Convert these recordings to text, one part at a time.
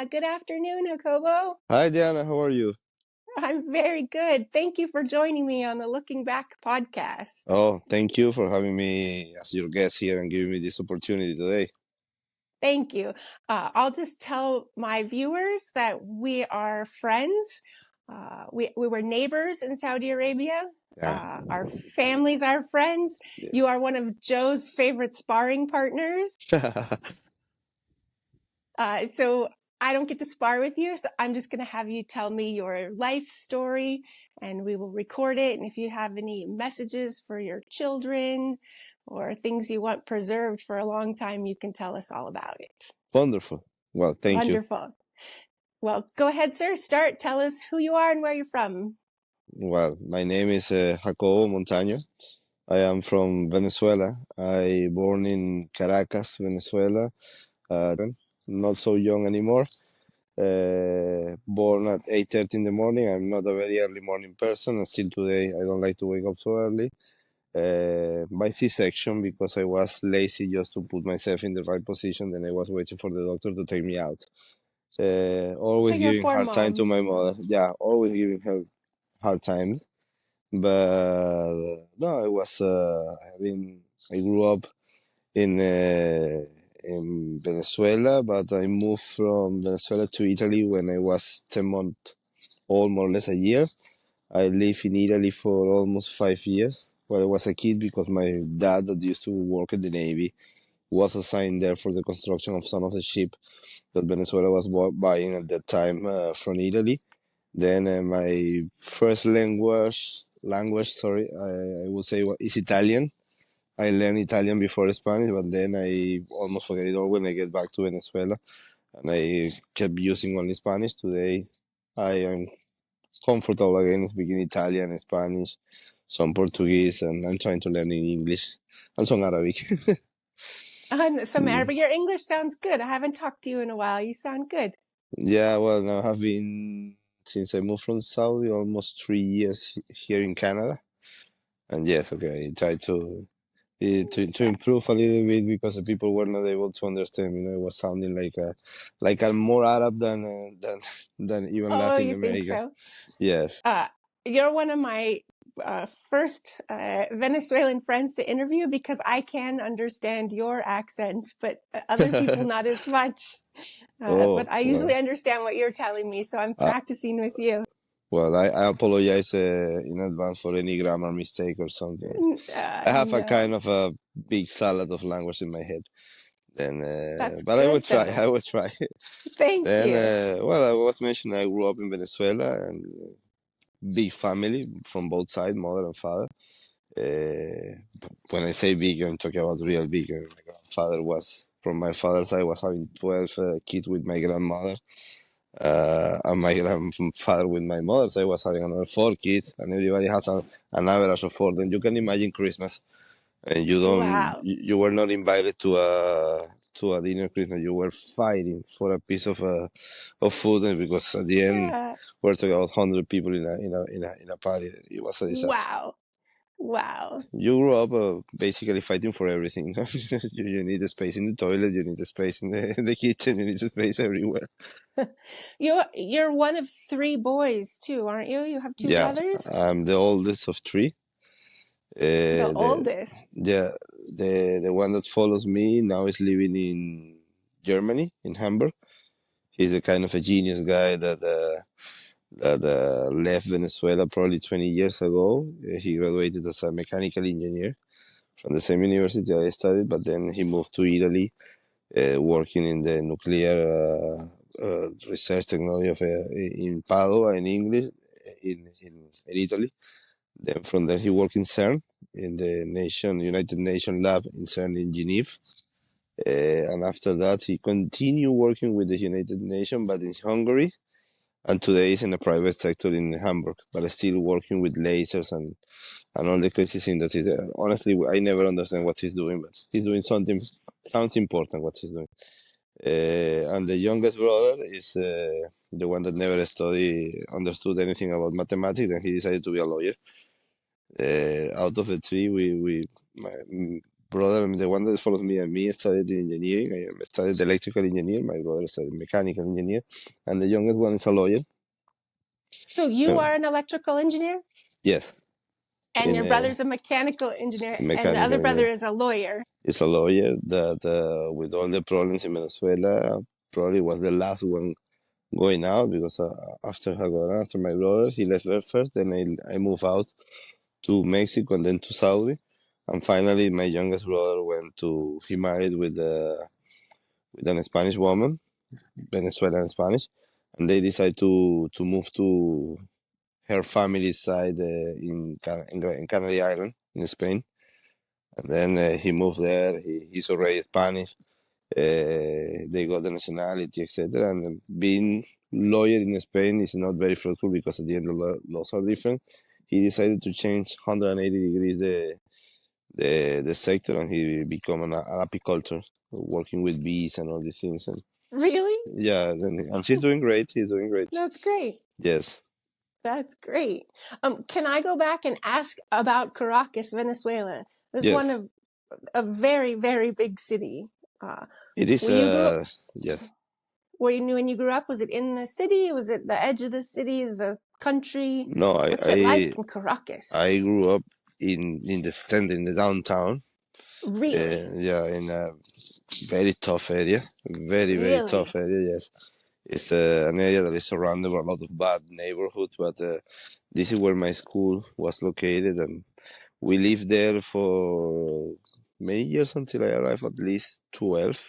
Good afternoon, Jacobo. Hi, Diana. How are you? I'm very good. Thank you for joining me on the Looking Back podcast. Oh, thank you for having me as your guest here and giving me this opportunity today. Thank you. I'll just tell my viewers that we are friends. We were neighbors in Saudi Arabia. Yeah. Our families are friends. Yeah. You are one of Joe's favorite sparring partners. So I don't get to spar with you, so I'm just going to have you tell me your life story and we will record it. And if you have any messages for your children or things you want preserved for a long time, you can tell us all about it. Wonderful. Well, thank you. Wonderful. Well, go ahead, sir. Start. Tell us who you are and where you're from. Well, my name is Jacobo Montaño. I am from Venezuela. I born in Caracas, Venezuela. Not so young anymore. Born at 8:30 in the morning. I'm not a very early morning person. And still today, I don't like to wake up so early. By C-section because I was lazy just to put myself in the right position. Then I was waiting for the doctor to take me out. Oh, Always your giving poor hard time to mom. my mother. Yeah, always giving her hard times. But no, I grew up in Venezuela, but I moved from Venezuela to Italy when I was 10 months old, more or less a year. I lived in Italy for almost 5 years when I was a kid because my dad, that used to work in the Navy, was assigned there for the construction of some of the ship that Venezuela was buying at that time from Italy. Then my first language, sorry, I would say is Italian. I learned Italian before Spanish, but then I almost forget it all when I get back to Venezuela, and I kept using only Spanish. Today, I am comfortable again speaking Italian, Spanish, some Portuguese, and I'm trying to learn in English and some Arabic. Some Arabic. Your English sounds good. I haven't talked to you in a while. You sound good. Yeah, well, now I've been since I moved from Saudi almost 3 years here in Canada, and yes, okay, I try to improve a little bit because the people were not able to understand. It was sounding like I'm more Arab than even Oh, Latin you think America. so? Yes. Uh, you're one of my first Venezuelan friends to interview because I can understand your accent, but other people not as much. Oh, But I usually understand what you're telling me, so I'm uh, practicing with you. I apologize in advance for any grammar mistake or something. I have a kind No, of a big salad of language in my head. Then, that's but I will good try. I though. will try. Thank Then, you. well, I was mentioning I grew up in Venezuela and big family from both sides, mother and father. Uh, when I say big, I'm talking about real big. My grandfather was, from my father's side, was having 12 kids with my grandmother. And my grandfather with my mother, so I was having another 4 kids, and everybody has an average of four. Then you can imagine Christmas, and Wow. you were not invited to a dinner Christmas. You were fighting for a piece of food, and because at the end Uh, we're talking about 100 people in a party. It was a disaster. wow. Wow. You grew up basically fighting for everything. You need a space in the toilet, you need a space in the kitchen, you need a space everywhere. You're one of three boys too, aren't you? You have two Yeah, brothers? I'm the oldest of three. The The oldest. yeah, the one that follows me now is living in Germany, in Hamburg. He's a kind of a genius guy that left Venezuela probably 20 years ago. He graduated as a mechanical engineer from the same university I studied, but then he moved to Italy, working in the nuclear research technology in Padua, in English, in Italy. Then from there he worked in CERN, in the United Nations lab in CERN in Geneva. And after that he continued working with the United Nations, but in Hungary. And today he's in the private sector in Hamburg, but still working with lasers and all the crazy things that he does. Honestly, I never understand what he's doing, but he's doing something, sounds important what he's doing. And the youngest brother is the one that never understood anything about mathematics, and he decided to be a lawyer. Out of the three, brother, the one that follows me, and me studied engineering. I studied electrical engineer. My brother studied mechanical engineer, and the youngest one is a lawyer. So you Uh, are an electrical engineer, yes, and in your a brother's a mechanical engineer, and the other mechanical brother engineer. is a lawyer. He's a lawyer that, with all the problems in Venezuela, probably was the last one going out because after my brother, he left first. Then I moved out to Mexico and then to Saudi, and finally my youngest brother he married with an Spanish woman, Venezuelan Spanish, and they decided to move to her family's side in Canary Island in Spain. And then he moved there. He's already Spanish. They got the nationality, etc. And being lawyer in Spain is not very fruitful because at the end the laws are different. He decided to change 180 degrees the sector, and he become an apiculture, working with bees and all these things. And Really? yeah, and he's doing great. He's doing great. That's great. Yes, That's great. Can I go back and ask about Caracas, Venezuela? This is one yes, of a very, very big city. Uh, it is. where you grew up, Yes, when you grew up, was it in the city? Was it the edge of the city, the country? no, What's it like in Caracas? I grew up in the center, in the downtown. Really? Yeah, in a very tough area, very tough Really? area. Yes, it's an area that is surrounded by a lot of bad neighborhoods, but this is where my school was located, and we lived there for many years until I arrived at least 12.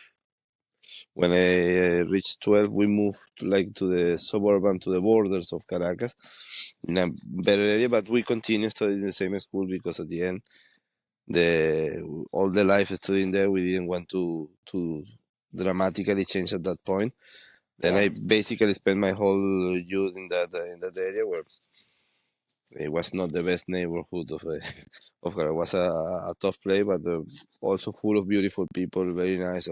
When I reached 12, we moved to the suburban, to the borders of Caracas, in a better area, but we continued studying in the same school because at the end, all the life studying there, we didn't want to dramatically change at that point. Then I Yes. basically spent my whole youth in that area where it was not the best neighborhood of Caracas. It was a tough place, but also full of beautiful people, very nice.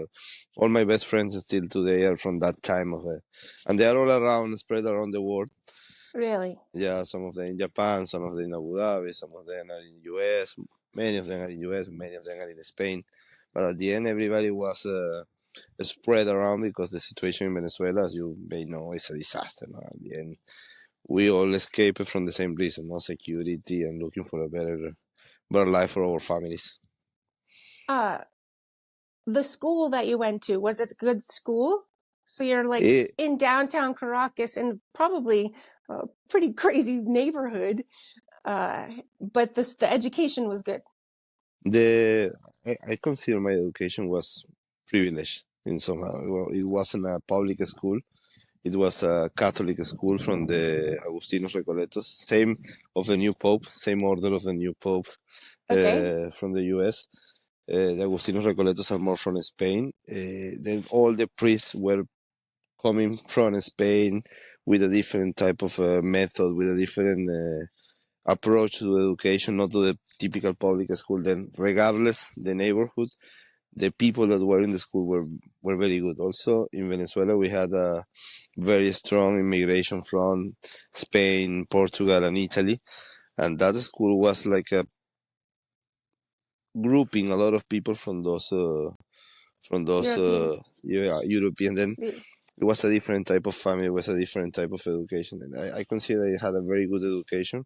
All my best friends still today are from that time of it, and they are all around, spread around the world. Really? Yeah, some of them in Japan, some of them in Abu Dhabi, some of them are in US, many of them are in US, many of them are in Spain. But at the end, everybody was spread around because the situation in Venezuela, as you may know, is a disaster. No? At the end, we all escaped from the same reason, no security and looking for a better life for our families. Uh, the school that you went to, was it a good school? So you're like It, in downtown Caracas in probably a pretty crazy neighborhood. But the education was good. the I consider my education was privileged in somehow. Well, it wasn't a public school. It was a Catholic school from the Agustinos Recoletos, same of the new Pope, same order of the new Pope Okay. from the US. The Agustinos Recoletos are more from Spain. Then all the priests were coming from Spain with a different type of method, with a different approach to education, not to the typical public school. Then, regardless the neighborhood, the people that were in the school were very good. Also, in Venezuela, we had a very strong immigration from Spain, Portugal, and Italy, and that school was like a grouping a lot of people from those Europeans. yeah, European. Then The- it was a different type of family, it was a different type of education, and I consider I had a very good education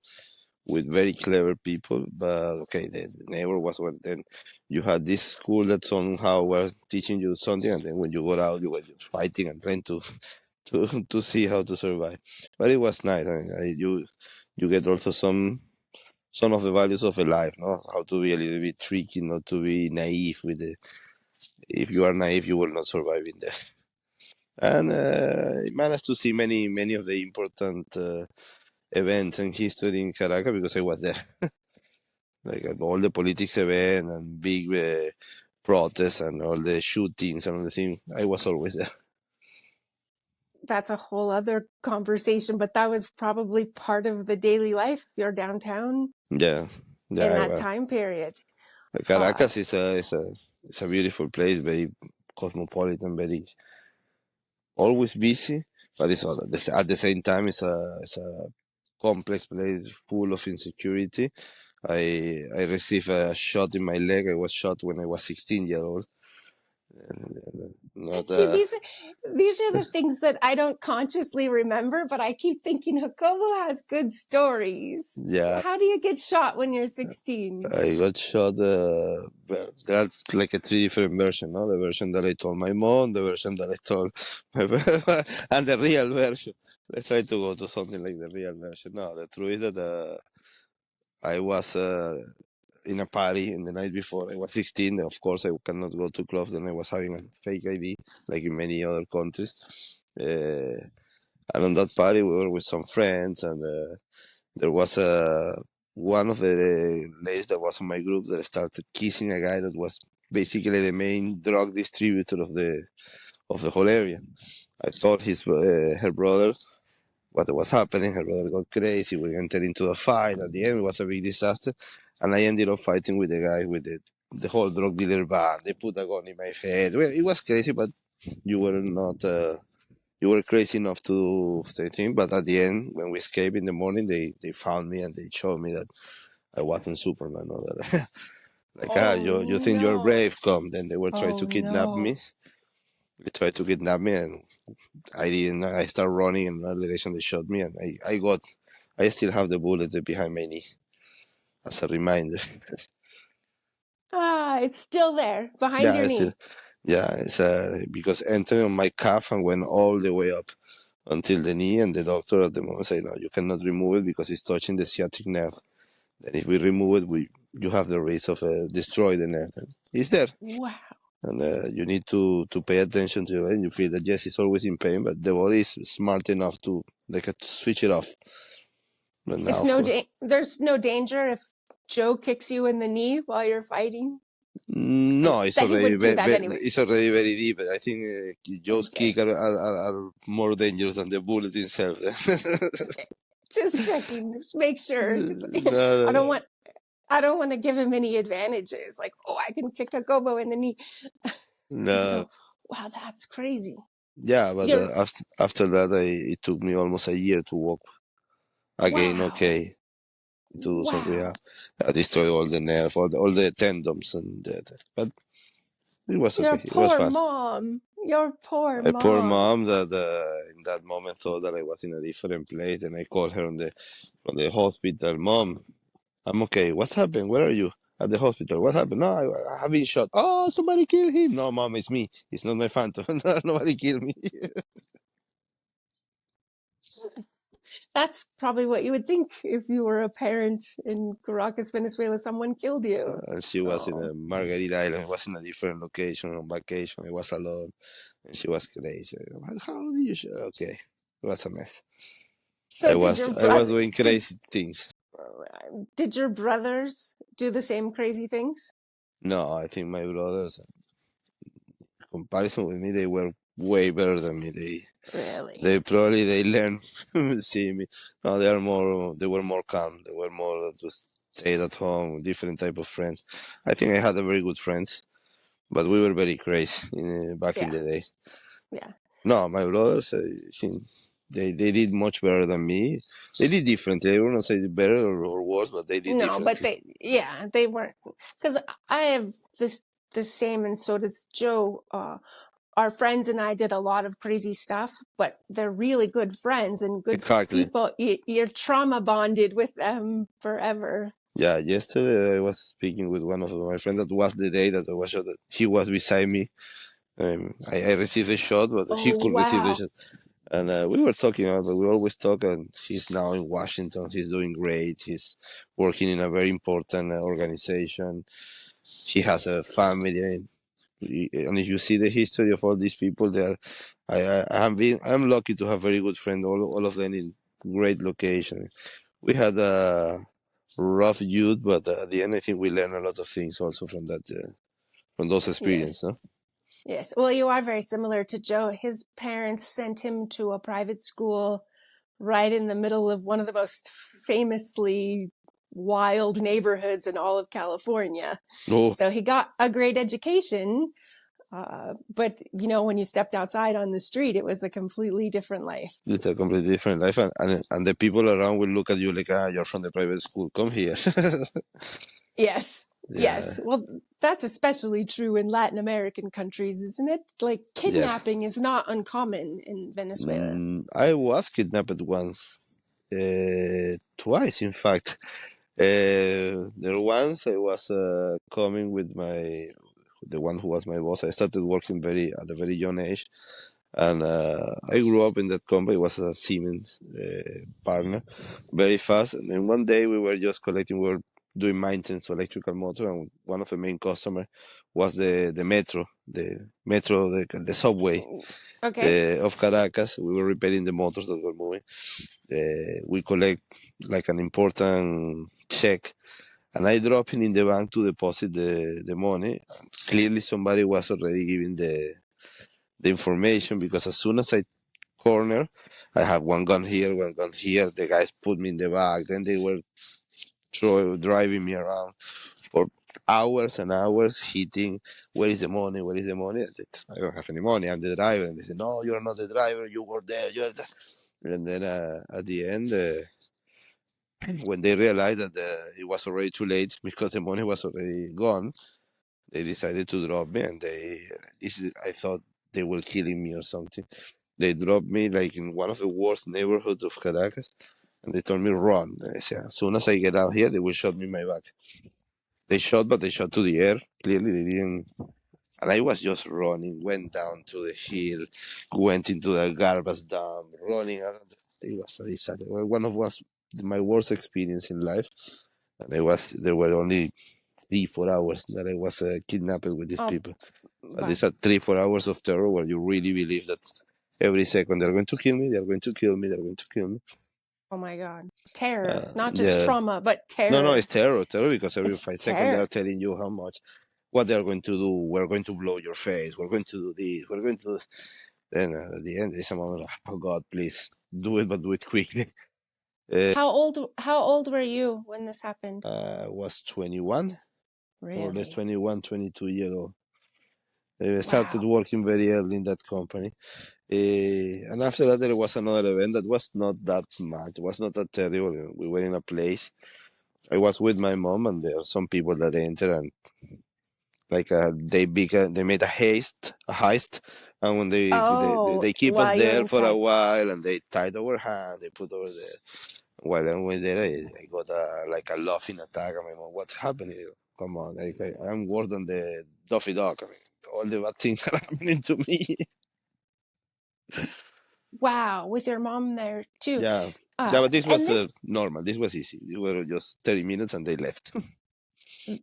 with very clever people. But okay, the neighbor was one. Then you had this school that somehow was teaching you something, and then when you got out, you were just fighting and trying to see how to survive. But it was nice. I mean, you get also some of the values of a life, no? How to be a little bit tricky, not to be naive with the. If you are naive, you will not survive in there. And I managed to see many of the important events and history in Caracas because I was there. Like all the politics event and big protests and all the shootings and all the things. I was always there. that's a whole other conversation, but that was probably part of the daily life of your downtown Yeah, in yeah. that time period. Uh, Caracas is a beautiful place, very cosmopolitan, very always busy, but it's all, at the same time it's a complex place full of insecurity, I received a shot in my leg. I was shot when I was 16 years old. Not See, these are the things that I don't consciously remember, but I keep thinking Jacobo has good stories. yeah. How do you get shot when you're 16? I got shot. That's like a three different version, no? The version that I told my mom, the version that I told my and the real version. Let's try to go to something like the real version. No, the truth is that I was in a party in the night before. I was 16. Of course, I cannot go to clubs. Then I was having a fake ID, like in many other countries. And on that party, we were with some friends, and there was one of the ladies that was in my group that started kissing a guy that was basically the main drug distributor of the whole area. I thought her brother what was happening. Her brother got crazy. We entered into a fight. At the end, it was a big disaster, and I ended up fighting with the guy with the whole drug dealer band. They put a gun in my head. Well, it was crazy, but you were not. You were crazy enough to stay thing, but at the end, when we escaped in the morning, they found me and they showed me that I wasn't Superman. Or that, like, Oh you think you're no. brave? Come. Then they were trying Oh to kidnap no. me. They tried to kidnap me, and I didn't. I started running, and in direction they shot me, and I still have the bullet behind my knee as a reminder. Ah, it's still there behind Yeah, your I still. knee. Yeah, it's because entering on my calf and went all the way up until the knee, and the doctor at the moment said, "No, you cannot remove it because it's touching the sciatic nerve. Then if we remove it, you have the risk of destroy the nerve. And it's there, Wow. and you need to pay attention to it. And you feel that yes, it's always in pain, but the body is smart enough to like switch it off. But now, It's of course, there's no danger if Joe kicks you in the knee while you're fighting. I mean, no, that he wouldn't do that anyway. it's already very deep. I think Joe's kick Okay. are more dangerous than the bullet itself. Okay. Just checking. Just make sure. 'Cause No, I no, don't want I don't want to give him any advantages. Like, oh, I can kick Jacobo in the knee. I no. go, wow, that's crazy. Yeah, but You're after that, it took me almost a year to walk again. wow. Okay, to do some Wow. rehab. I destroyed all the nerve, all the tendons, and but it was Your okay. It was poor fun. mom. Your poor My poor mom. mom that in that moment thought that I was in a different place, and I called her on the hospital. Mom, I'm okay. What happened? Where are you? At the hospital. What happened? No, I have been shot. Oh, somebody killed him. No, mom, it's me. It's not my phantom. No, nobody killed me. That's probably what you would think if you were a parent in Caracas, Venezuela. Someone killed you. She was in Oh. a Margarita Island. I was in a different location on vacation. I was alone, and she was crazy. How do you? Okay, it was a mess. So I was doing crazy things. did your brothers do the same crazy things? No, I think my brothers, in comparison with me, they were way better than me. Really? They probably they learned see me. No, they are more. They were more calm. They were more just stayed at home. Different type of friends. I think I had a very good friends, but we were very crazy back in Yeah. the day. Yeah. No, my brothers, I think they did much better than me. They did differently. I wouldn't say better or worse, but they did No, but differently. they weren't. Because I have the same, and so does Joe. Our friends and I did a lot of crazy stuff, but they're really good friends and good Exactly. people. You're trauma bonded with them forever. Yeah, yesterday I was speaking with one of my friends. That was the day that I was shot. He was beside me. I received a shot, but he Oh, could receive the wow. shot. And we were talking, but we always talk. And he's now in Washington. He's doing great. He's working in a very important organization. He has a family. And if you see the history of all these people, I'm lucky to have very good friends. All of them in great location. We had a rough youth, but at the end, I think we learned a lot of things also from those Yes. experiences. No? Yes. Well, you are very similar to Joe. His parents sent him to a private school right in the middle of one of the most famously wild neighborhoods in all of California. Oh, So he got a great education, But when you stepped outside on the street, it was a completely different life. It's a completely different life, and the people around will look at you like, you're from the private school. Come here. Yes. Yeah. Yes. Well, that's especially true in Latin American countries, isn't it? Like Yes. kidnapping is not uncommon in Venezuela. I was kidnapped once, twice, in fact. There once I was coming with the one who was my boss. I started working at a very young age, and I grew up in that company. It was a Siemens partner, very fast. And then one day we were doing maintenance to electrical motor, and one of the main customers was the metro, the subway Okay. of Caracas. We were repairing the motors that were moving. We collect like an important check, and I drop it in the bank to deposit the money. Clearly, somebody was already giving the information, because as soon as I corner, I have one gun here, one gun here. The guys put me in the back. Then they were driving me around for hours and hours, hitting, where is the money? Where is the money? I don't have any money. I'm the driver. And they said, no, you're not the driver. You were there. You're there. And then at the end, when they realized that it was already too late because the money was already gone, they decided to drop me. And I thought they were killing me or something. They dropped me like in one of the worst neighborhoods of Caracas, and they told me run. And I said, as soon as I get out here, they will shot me in my back. They shot, but they shot to the air. Clearly, they didn't. And I was just running, went down to the hill, went into the garbage dump, running around. It was a disaster. One of was my worst experience in life. And there were only 3-4 hours that I was kidnapped with these Oh, people. But but these are 3-4 hours of terror where you really believe that every second they're going to kill me, they're going to kill me, they're going to kill me. oh my God. Terror. Not just Yeah. trauma, but No, it's terror. terror, because every It's 5 seconds they are terror. telling you how much, what they're going to do. We're going to blow your face. We're going to do this. We're going to do. Then at the end, it's a moment of, oh God, please do it, but do it quickly. How old were you when this happened? I was 21, more or less Really? 21, 22 years old. I started Wow. working very early in that company. And after that, there was another event that was not that much. It was not that terrible. We were in a place. I was with my mom, and there are some people that enter, and like they made a heist, and when Oh, they keep us while you're there for a inside. while, and they tied our hand, they put over there. While I'm there, I got like a laughing attack. I mean, what's happening? Come on, I'm worse than the Duffy Dog. I mean, all the bad things are happening to me. Wow, with your mom there too. Yeah, yeah, but this And was this, normal. This was easy. It were just 30 minutes, and they left.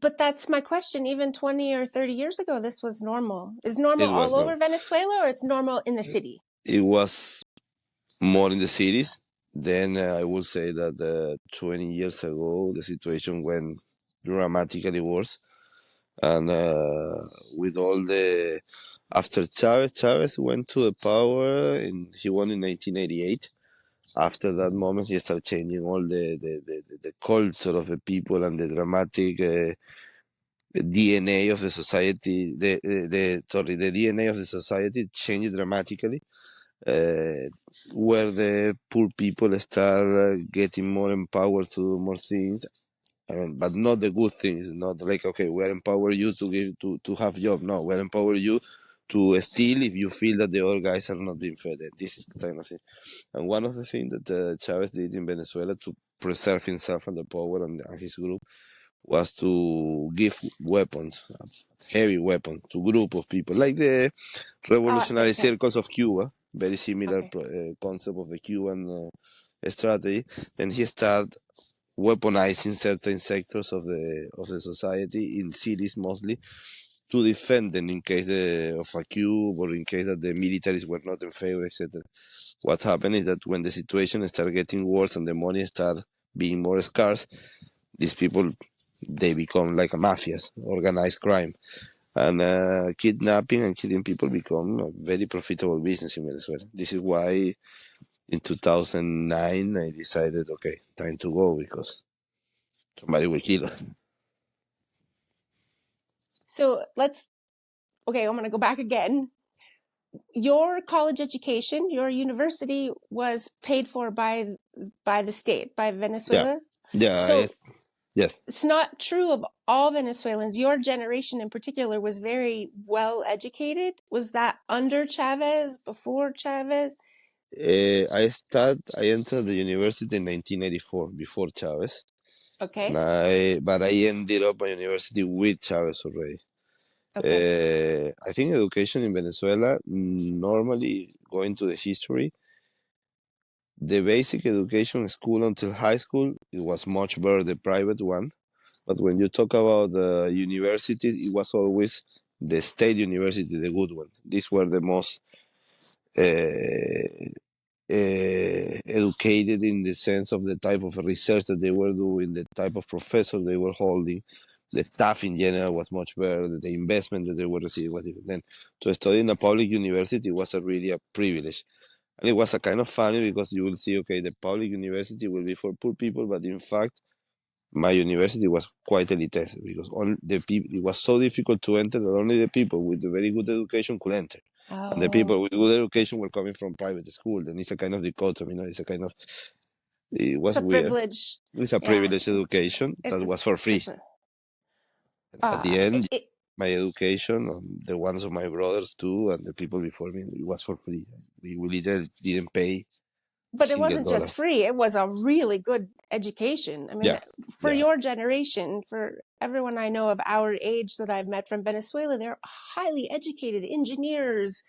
but that's my question. Even 20 or 30 years ago, this was normal. Is normal It was all over normal. Venezuela or it's normal in the city? It was more in the cities. Then I will say that 20 years ago, the situation went dramatically worse. And with all the after Chavez went to the power, and he won in 1988. After that moment, he started changing all the culture of the people and the dramatic DNA of the society. The DNA of the society changed dramatically, uh, where the poor people start getting more empowered to do more things. I mean, but not the good things. Not like, okay, we are empower you to to have job. No, we are empower you to steal if you feel that the other guys are not being fed. This is the kind of thing. And one of the things that Chavez did in Venezuela to preserve himself and the power and his group was to give weapons, heavy weapons, to group of people, like the revolutionary Okay. circles of Cuba. Very similar Okay. concept of the Cuban strategy. Then he started weaponizing certain sectors of the society in cities mostly to defend them in case of a coup or in case that the militaries were not in favor, etc. What happened is that when the situation started getting worse and the money started being more scarce, these people, they become like a mafias, organized crime, and kidnapping and killing people become a very profitable business in Venezuela. This is why in 2009 I decided, okay, time to go because somebody will kill us. So let's okay, I'm going to go back again. Your college education, your university was paid for by the state, by Yeah, Venezuela. yeah, So yes. it's not true of all Venezuelans. Your generation in particular was very well educated. Was that under Chavez, before Chavez? I entered the university in 1984, before Chavez, and Okay. but I ended up my university with Chavez already. Okay. I think education in Venezuela, normally going to the history, the basic education school until high school, it was much better the private one. But when you talk about the university, it was always the state university, the good ones. These were the most uh, educated in the sense of the type of research that they were doing, the type of professor they were holding. The staff in general was much better. The investment that they were receiving was different. Then to study in a public university was a really a privilege. And it was a kind of funny because you will see, okay, the public university will be for poor people, but in fact, my university was quite elitist because only the people, it was so difficult to enter that only the people with a very good education could enter. And the Oh, people with good education were coming from private school. And it's a kind of dichotomy, it's a kind of, it it's was a weird. privilege. It's a Yeah, privileged education that it's a was for free. privilege. And at the end, It, my education, the ones of my brothers too, and the people before me, it was for free. We literally didn't pay a but it single wasn't dollar. just free. It was a really good education. I mean, Yeah, for yeah, your generation, for everyone I know of our age that I've met from Venezuela, they're highly educated engineers,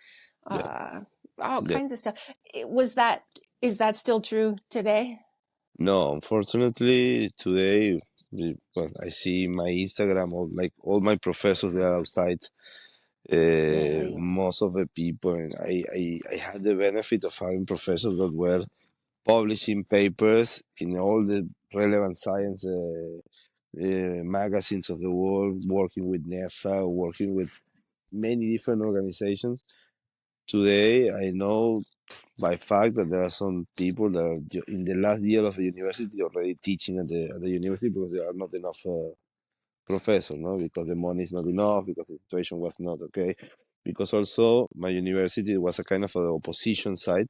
yeah, uh, all yeah. kinds of stuff. Is that still true today? No, unfortunately, today, well, I see my Instagram, all my professors, they are outside. Really? Most of the people, and I had the benefit of having professors that were publishing papers in all the relevant science magazines of the world, working with NASA, working with many different organizations. Today, I know by fact that there are some people that are in the last year of the university already teaching at the university because there are not enough professors, no, because the money is not enough, because the situation was not okay, because also my university was a kind of an opposition side,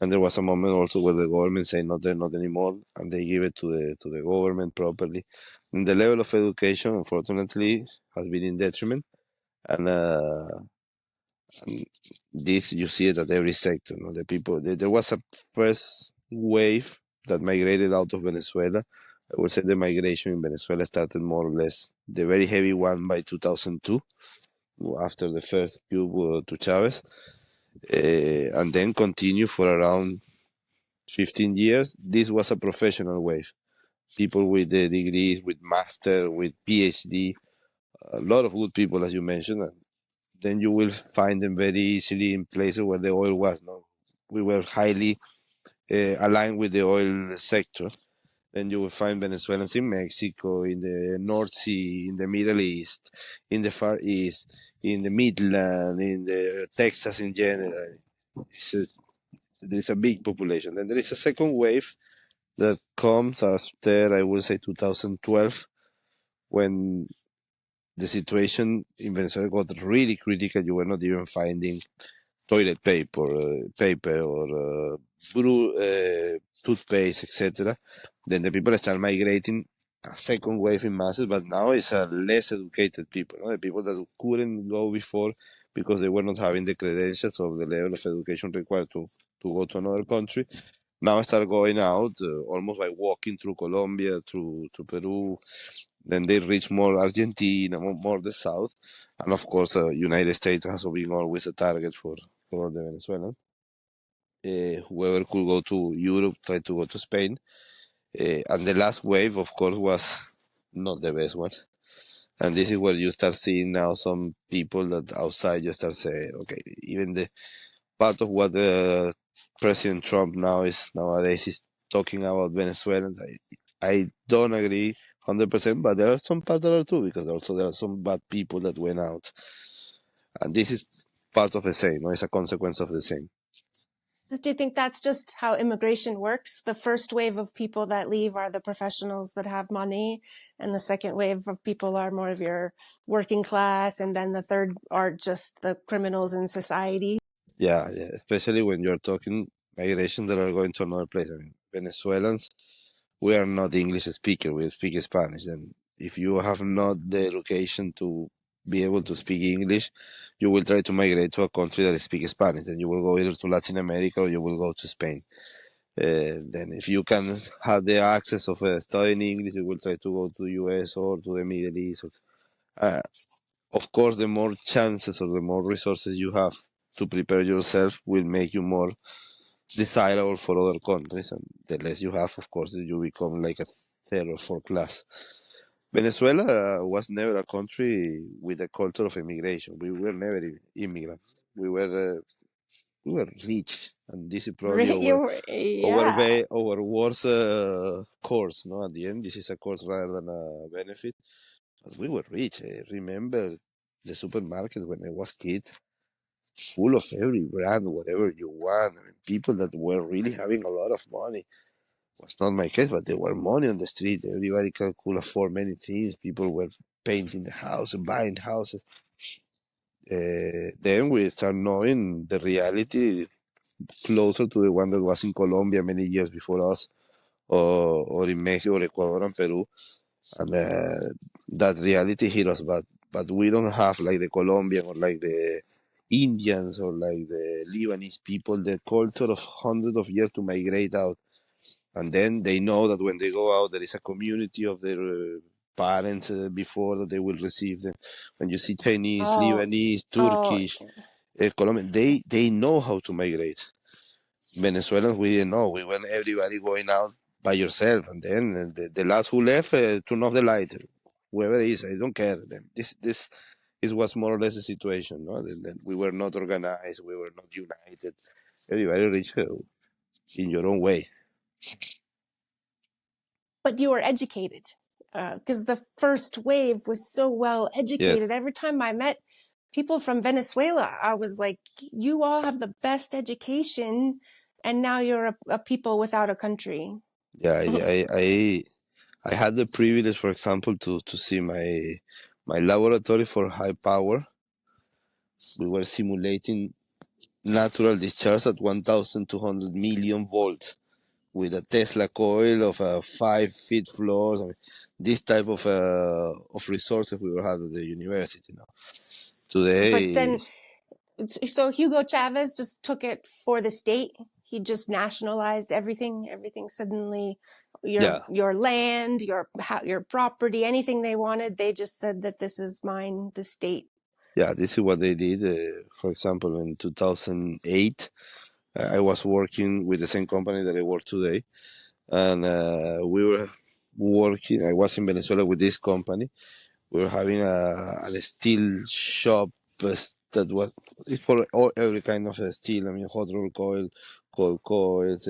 and there was a moment also where the government said not there, not anymore, and they give it to the government properly. And the level of education, unfortunately, has been in detriment, and this you see it at every sector. No? The people there was a first wave that migrated out of Venezuela. I would say the migration in Venezuela started more or less the very heavy one by 2002, after the first coup to Chavez, and then continue for around 15 years. This was a professional wave. People with the degrees, with master, with PhD, a lot of good people, as you mentioned, then you will find them very easily in places where the oil was. No, we were highly aligned with the oil sector. Then you will find Venezuelans in Mexico, in the North Sea, in the Middle East, in the Far East, in the Midland, in the Texas in general. So there is a big population. Then there is a second wave that comes after, I would say, 2012, when the situation in Venezuela got really critical. You were not even finding toilet paper or toothpaste, etc. Then the people start migrating. A second wave in masses, but now it's a less educated people, no? The people that couldn't go before because they were not having the credentials of the level of education required to go to another country. Now start going out almost by walking through Colombia, through Peru. Then they reach more Argentina, more the south, and of course, United States has been always a target for the Venezuelans. Whoever could go to Europe tried to go to Spain, and the last wave, of course, was not the best one. And this is where you start seeing now some people that outside you start saying, okay, even the part of what President Trump now is nowadays is talking about Venezuelans. I don't agree 100%, but there are some parts that are true because also there are some bad people that went out, and this is part of the same. No, it's a consequence of the same. So do you think that's just how immigration works? The first wave of people that leave are the professionals that have money, and the second wave of people are more of your working class, and then the third are just the criminals in society. Yeah, yeah, especially when you're talking migration that are going to another place. I mean, Venezuelans, we are not English speaker, we speak Spanish. And if you have not the education to be able to speak English, you will try to migrate to a country that speaks Spanish. Then you will go either to Latin America or you will go to Spain. Then if you can have the access of studying English, you will try to go to the US or to the Middle East. Uh, of course, the more chances or the more resources you have to prepare yourself will make you more desirable for other countries, and the less you have, of course, you become like a third or fourth class. Venezuela was never a country with a culture of immigration. We were never immigrants. We were rich, and this is probably Yeah. our worst course. No, at the end, this is a course rather than a benefit. But we were rich. I remember the supermarket when I was kid, full of every brand, whatever you want. I mean, people that were really having a lot of money. Was not my case, but there were money on the street. Everybody could afford many things. People were painting the house and buying houses. Then we start knowing the reality closer to the one that was in Colombia many years before us, or in Mexico, or Ecuador, and Peru. And that reality hit us, but we don't have like the Colombian or like the Indians or like the Lebanese people, the culture of hundreds of years to migrate out, and then they know that when they go out, there is a community of their parents before that they will receive them. When you see Chinese, Oh, Lebanese, oh, Turkish, Colombian, they know how to migrate. Venezuelans, we didn't know. We went everybody going out by yourself, and then the last who left turn off the light. Whoever it is, I don't care. Then this is what's more or less the situation. No, then we were not organized. We were not united. Everybody reached in your own way. but you were educated because the first wave was so well Yes. educated. Every time I met people from Venezuela, I was like, you all have the best education, and now you're a people without a country. Yeah, I had the privilege, for example, to see my laboratory for high power. We were simulating natural discharge at 1,200 million volts with a Tesla coil of 5 feet floors. I mean, this type of resources we were having at the university. Now But today, then, so Hugo Chavez just took it for the state. He just nationalized everything. Everything suddenly, yeah, your land, your property, anything they wanted, they just said that this is mine. The state. yeah, this is what they did. For example, in 2008, I was working with the same company that I work today, and we were working. I was in Venezuela with this company. We were having a steel shop that was it's for every kind of steel. I mean, hot rolled coil, cold coils,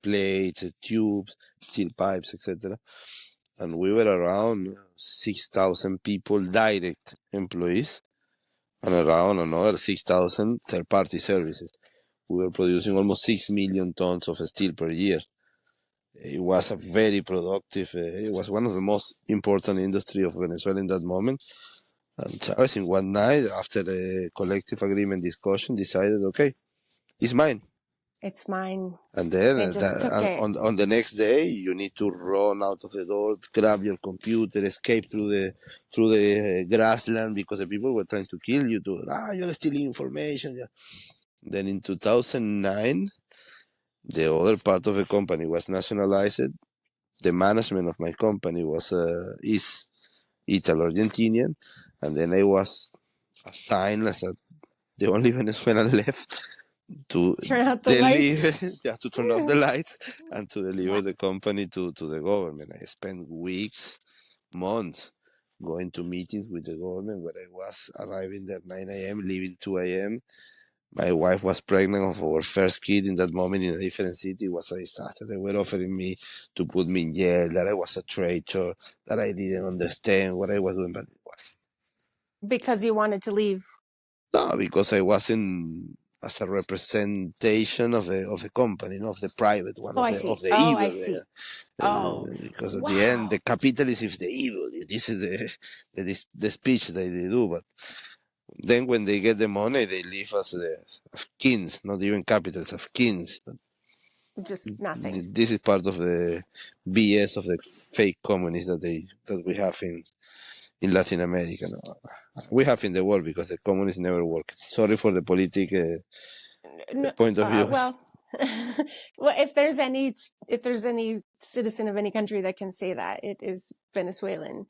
plates, tubes, steel pipes, etc. And we were around 6,000 people, direct employees, and around another 6,000 third-party services. We were producing almost 6 million tons of steel per year. It was a very productive. It was one of the most important industry of Venezuela in that moment. And Chavez, in one night, after the collective agreement discussion, decided, okay, it's mine. It's mine. And then They just took it. on the next day, you need to run out of the door, grab your computer, escape through the grassland because the people were trying to kill you. You're stealing information. Yeah. Then in 2009, the other part of the company was nationalized. The management of my company was is Italo-Argentinian, and then I was assigned as the only Venezuelan left to Turn out the deliver, lights. yeah, to turn off the lights and to deliver the company to the government. I spent weeks, months going to meetings with the government where I was arriving there 9 a.m., leaving 2 a.m. My wife was pregnant of our first kid in that moment in a different city. It was a disaster. They were offering me to put me in jail, that I was a traitor, that I didn't understand what I was doing. But Because you wanted to leave. no, because I wasn't. as a representation of the company, not of the private one, Oh, I of see. the Oh, I evil. see. Oh, Because at the end, the wow. capitalism is the evil. This is the speech that they do. But then when they get the money, they leave us as kings, not even capitals, of kings. But Just nothing. this is part of the BS of the fake communists that we have in Latin America. No? We have in the world because the communists never work. Sorry for the political No, point of view. well, well, if there's any citizen of any country that can say that, it is Venezuelan.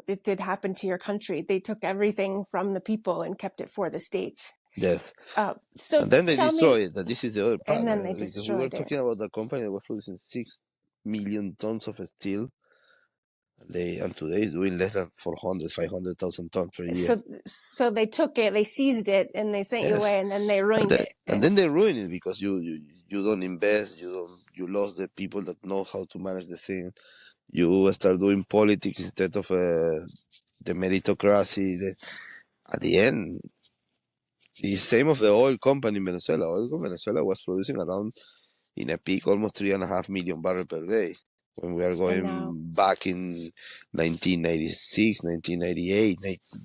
It did happen to your country. They took everything from the people and kept it for the states. Yes. So And then they tell me, destroy it. That this is the other part. and then they Because we were destroyed it. talking about a company that was producing 6 million tons of steel. And today is doing less than 400, 500,000 tons per year. So they took it, they seized it, and they sent you Yes. away, and then they ruined it. And then they ruin it because you don't invest, you lost the people that know how to manage the thing. You start doing politics instead of the meritocracy. At the end, the same of the oil company in Venezuela. Venezuela was producing around, in a peak, almost 3.5 million barrels per day. When we are And now, going back in 1996, 1998,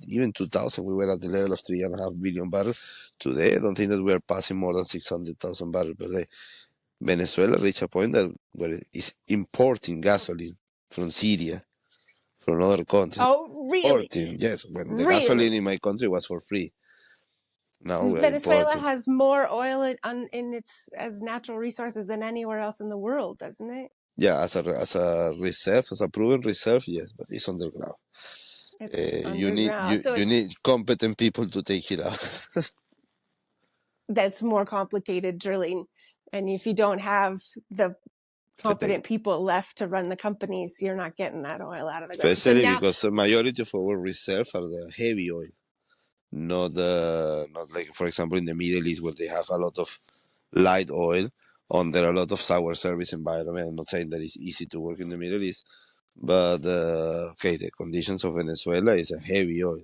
even 2000, we were at the level of 3.5 billion barrels. Today, I don't think that we are passing more than 600,000 barrels per day. Venezuela reached a point that where it is importing gasoline from Syria, from other countries. oh, really? Importing, yes, when the gasoline Really? in my country was for free. Now we are Venezuela importing. has more oil in its as natural resources than anywhere else in the world, doesn't it? Yeah, as a reserve, as a proven reserve, yes, but it's underground. It's You need underground. So you it's need competent people to take it out. that's more complicated drilling. And if you don't have the competent people left to run the companies, you're not getting that oil out of the ground. So Especially now, because the majority of our reserves are the heavy oil, not like, for example, in the Middle East where they have a lot of light oil under a lot of sour service environment. I'm not saying that it's easy to work in the Middle East, but okay, the conditions of Venezuela is a heavy oil.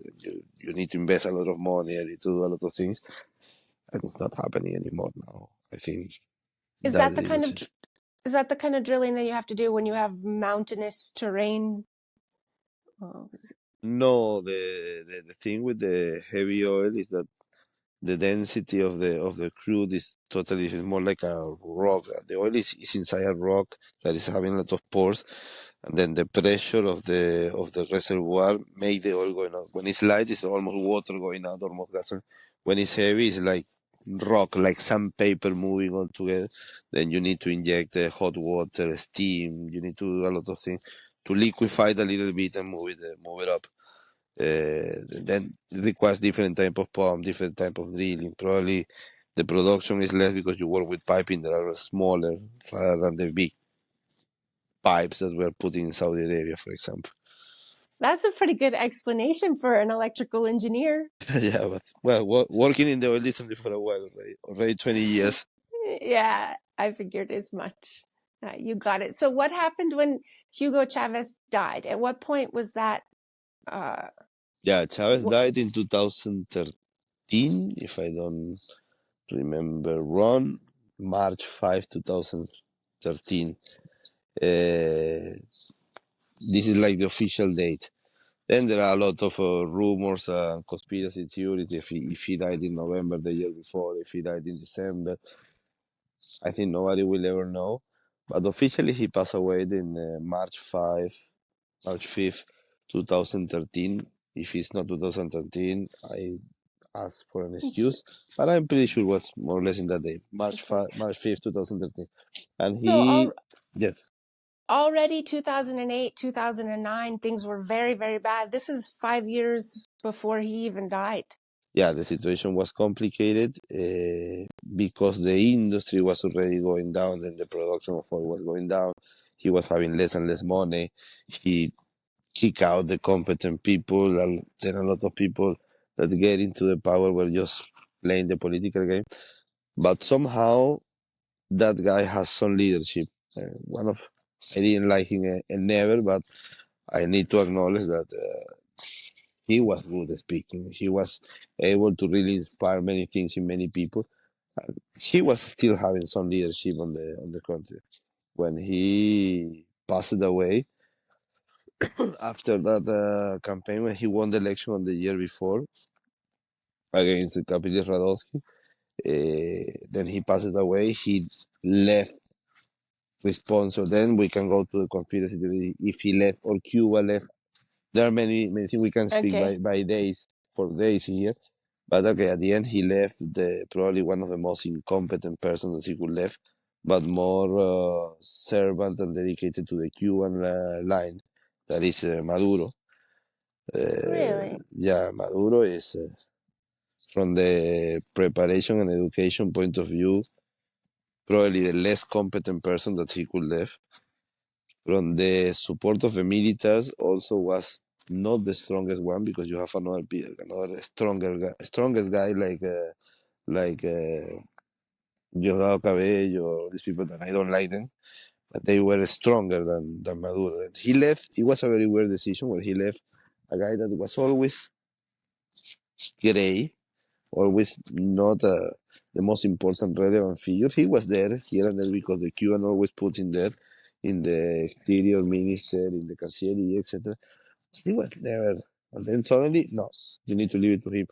You need to invest a lot of money, you need to do a lot of things, and it's not happening anymore now. I think is that that the kind of is that the kind of drilling that you have to do when you have mountainous terrain? Oh, no, the thing with the heavy oil is that the density of the crude is totally, it's more like a rock. The oil is inside a rock that is having a lot of pores, and then the pressure of the reservoir make the oil going out. When it's light, it's almost water going out, almost gasoline. When it's heavy, it's like rock, like sandpaper moving all together. Then you need to inject the hot water, steam. You need to do a lot of things to liquefy it a little bit and move it up. Then it requires different type of pump, different type of drilling. Probably the production is less because you work with piping that are smaller rather than the big pipes that were put in Saudi Arabia, for example. that's a pretty good explanation for an electrical engineer. Yeah, but well, working in the oil industry for a while already 20 years. Yeah, I figured as much. You got it. So what happened when Hugo Chavez died? At what point was that? Uh, Yeah, Chavez wh- died in 2013, if I don't remember wrong, March 5, 2013. This is like the official date. Then there are a lot of rumors and conspiracy theories. If he died in November the year before, if he died in December, I think nobody will ever know. But officially, he passed away in March 5th, 2013. If it's not 2013, I ask for an excuse. But I'm pretty sure it was more or less in that day, March 5th, 2013. And so he, yes, already 2008, 2009, things were very, very bad. This is 5 years before he even died. yeah, the situation was complicated because the industry was already going down, then the production of oil was going down. He was having less and less money. He kicked out the competent people, and then a lot of people that get into the power were just playing the political game. But somehow that guy has some leadership. One of I didn't like him never, but I need to acknowledge that he was good at speaking. He was able to really inspire many things in many people. He was still having some leadership on the country when he passed away after that campaign when he won the election on the year before against Capriles Radowski. Then he passed away. He left responsible. Then we can go to the conspiracy theory if he left or Cuba left. There are many things we can speak Okay. by days for days here. But okay, at the end he left the probably one of the most incompetent persons that he could left, but more servant and dedicated to the Cuban line. That is Maduro. Really? Yeah, Maduro is from the preparation and education point of view probably the less competent person that he could left. From the support of the militaries also was not the strongest one because you have another strongest guy like Diosdado Cabello or these people that I don't like them, but they were stronger than Maduro. And he left. It was a very weird decision where he left a guy that was always gray, always not the most important relevant figure. He was there here and there because the Cuban always put him there in the exterior minister, in the Cancillery, etc. He was never. And then suddenly, no, you need to leave it to him.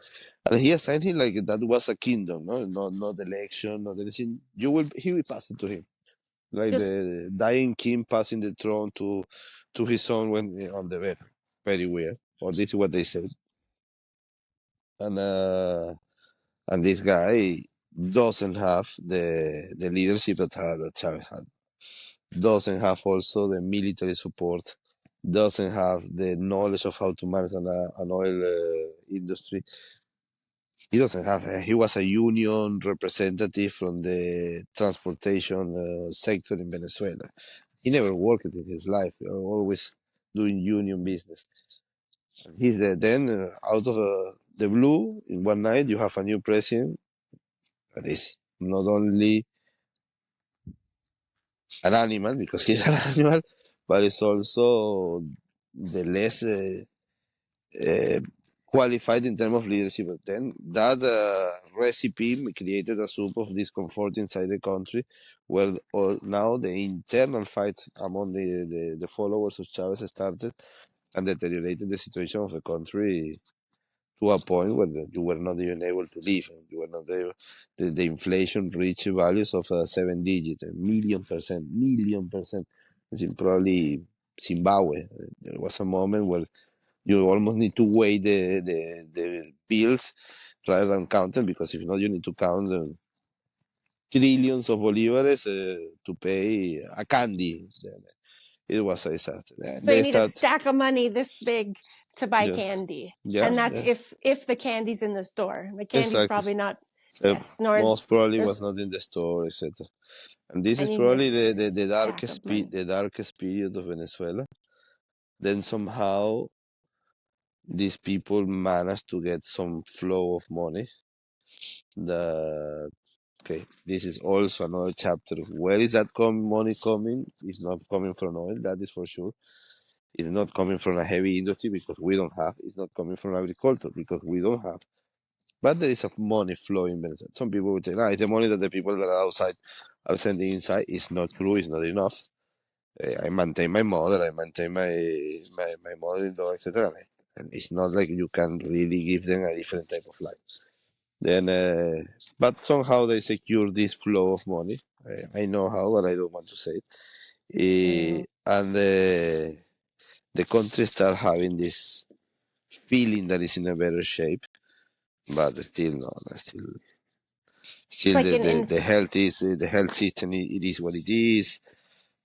And he assigned him like that was a kingdom, no, not election, not anything. He will pass it to him, like Just the dying king passing the throne to his son when on the bed. Very weird. Or this is what they said. And this guy doesn't have the leadership that Chavez had. Doesn't have also the military support. Doesn't have the knowledge of how to manage an oil industry. He doesn't have. He was a union representative from the transportation sector in Venezuela. He never worked in his life. Always doing union business. He's there. Then out of the blue, in one night, you have a new president that is not only an animal because he's an animal, but it's also the less uh, qualified in terms of leadership. But then that recipe created a soup of discomfort inside the country, where now the internal fight among the followers of Chavez started and deteriorated the situation of the country to a point where you were not even able to live. You were not able, the inflation reached values of 7 digit, a million percent. It's in probably Zimbabwe. There was a moment where you almost need to weigh the bills rather than count them because if not, you need to count trillions of bolivares to pay a candy. It was a disaster. so you They need a start, stack of money this big to buy yeah, candy. yeah, And that's yeah, if the candy's in the store. The candy's exactly. probably not, yes, nor is Most probably was there's not in the store, etc. And this I is need a probably stack of money. the darkest period of Venezuela. Then somehow these people managed to get some flow of money. The Okay, this is also another chapter. Where is that money coming? It's not coming from oil, that is for sure. It's not coming from a heavy industry because we don't have. It's not coming from agriculture because we don't have. But there is a money flow in Venezuela. Some people would say, nah, it's the money that the people that are outside are sending inside. It's not true. It's not enough. I maintain my mother. I maintain my mother-in-law, etc. And it's not like you can really give them a different type of life. Then, but somehow they secure this flow of money. I know how, but I don't want to say it. Mm. And the country start having this feeling that it's in a better shape, but still no, It's still like an the health is the health system. It is what it is.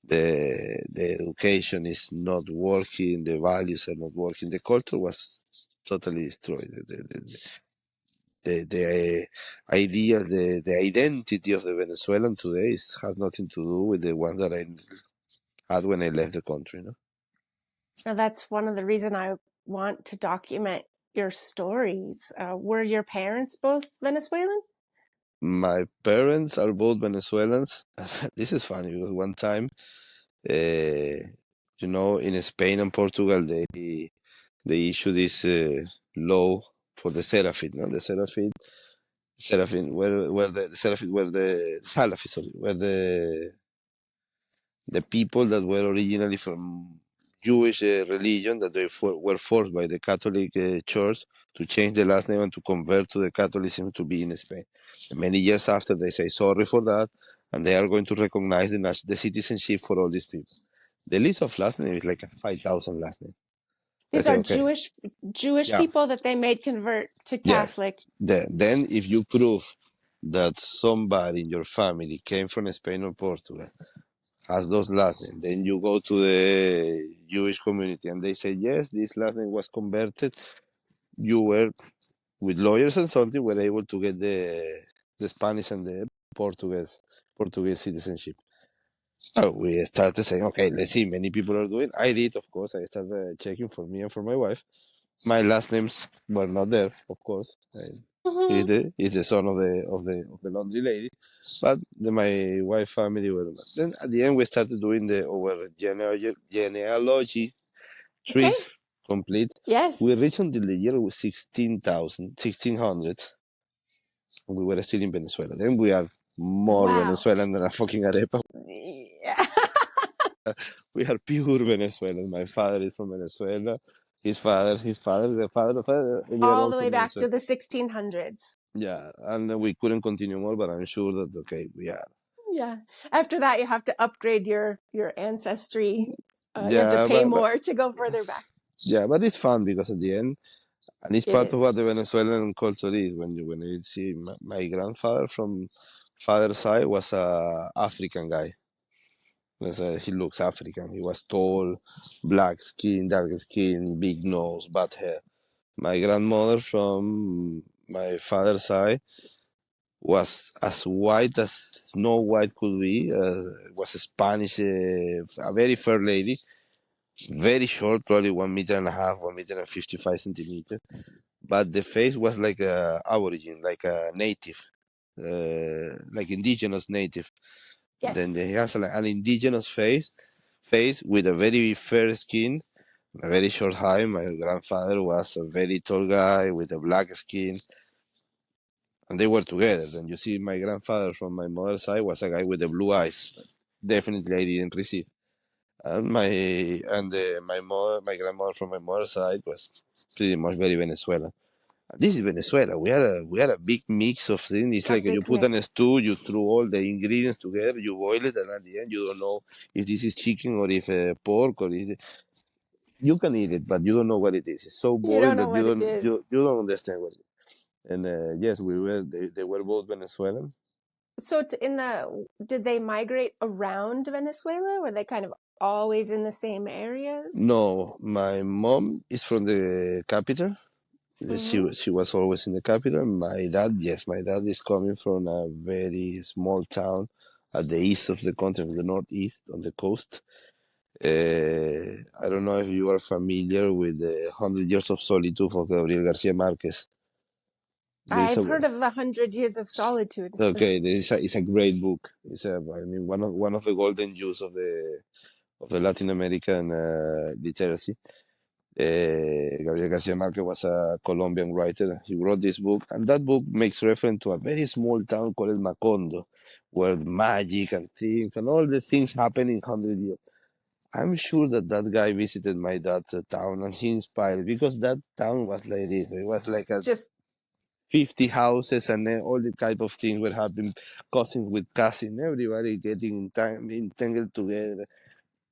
The education is not working. The values are not working. The culture was totally destroyed. The idea, the identity of the Venezuelan today has nothing to do with the one that I had when I left the country. No? Now, that's one of the reason I want to document your stories. Were your parents both Venezuelan? My parents are both Venezuelans. This is funny because one time, in Spain and Portugal, they issued this law for the Seraphim, no? The Seraphim, where the Seraphim, where the Salafis, sorry, where the people that were originally from Jewish religion that were forced by the Catholic Church to change the last name and to convert to the Catholicism to be in Spain. And many years after, they say sorry for that, and they are going to recognize the citizenship for all these people. The list of last name is like 5,000 last names. I These say, are okay, Jewish yeah, people that they made convert to yeah. Catholic. Then if you prove that somebody in your family came from Spain or Portugal has those last names. Then you go to the Jewish community and they say, yes, this last name was converted. You were, with lawyers and something, were able to get the Spanish and the Portuguese citizenship. Oh, we started saying, okay, let's see. Many people are doing. I did, of course. I started checking for me and for my wife. My last names were not there, of course. Hmm. He's the son of the laundry lady, but my wife family were not. Then at the end we started doing our genealogy Okay. trees complete. Yes. We reached until the year 1600. We were still in Venezuela. Then we are more Wow. Venezuelan than a fucking arepa. Yeah. We are pure Venezuelan. My father is from Venezuela. The father, we are All all the way from back Venezuela. to the 1600s. Yeah, and we couldn't continue more, but I'm sure that okay, we are. Yeah. After that, you have to upgrade your ancestry. You have to Yeah, pay but more to go further back. yeah, but it's fun because at the end, and it's It part of is. what the Venezuelan culture is. When you see my grandfather from father's side was a African guy. He looks African. He was tall, black skin, dark skin, big nose, bad hair. My grandmother from my father's side was as white as Snow White could be. Was a Spanish, a very fair lady, very short, probably 1 meter and a half, 1 meter and 55 centimeters. But the face was like a aborigine, like a native, like indigenous native. Yes. Then he has like an indigenous face with a very fair skin, a very short hair. My grandfather was a very tall guy with a black skin, and they were together. Then you see my grandfather from my mother's side was a guy with the blue eyes. Definitely, I didn't receive. And my grandmother from my mother's side was pretty much very Venezuelan. This is Venezuela. We are a big mix of things. It's A like you big put in mix. a stew, you throw all the ingredients together, you boil it, and at the end you don't know if this is chicken or if pork or if you can eat it, but you don't know what it is. It's so You don't boiled know that you what it don't is. you don't understand what it is. And yes, we were. They were both Venezuelans. So did they migrate around Venezuela? Were they kind of always in the same areas? No, my mom is from the capital. She Hmm. she was always in the capital. My dad, yes, my dad is coming from a very small town at the east of the country, the northeast on the coast. I don't know if you are familiar with the Hundred Years of Solitude of Gabriel Garcia Marquez. There's I've a heard of the Hundred Years of Solitude. okay, it's a great book. I mean one of the golden Jews of the Latin American literacy. Gabriel Garcia Marquez was a Colombian writer. He wrote this book, and that book makes reference to a very small town called Macondo, where magic and things and all the things happen in 100 years. I'm sure that that guy visited my dad's town and he inspired because that town was like this. It was like It's a just 50 houses and then all the type of things were happening, cousin with cousin, everybody getting entangled together.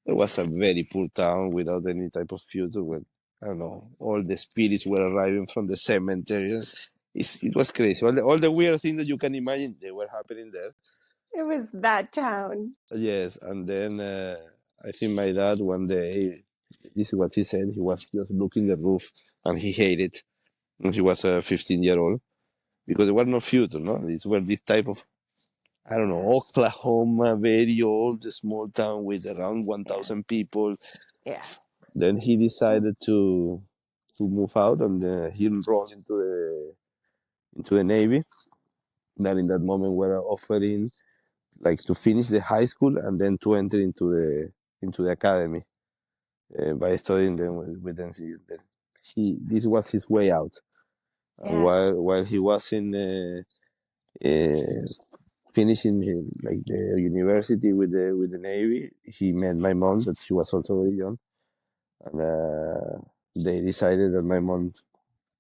It was a very poor town without any type of future. Where I don't know, all the spirits were arriving from the cemetery. It was crazy. All the weird things that you can imagine, they were happening there. it was that town. Yes, and then I think my dad one day, this is what he said. He was just looking the roof and he hated it. And he was a 15-year-old because there was no future, no. These were this type of I don't know Oklahoma, very old, small town with around Yeah. 1,000 people. Yeah. Then he decided to move out, and he enrolled into the Navy. That in that moment were offering like to finish the high school and then to enter into the academy by studying them with NCS. this was his way out. And Yeah. while he was in uh, finishing like the university with the Navy, he met my mom that she was also very young, and they decided that my mom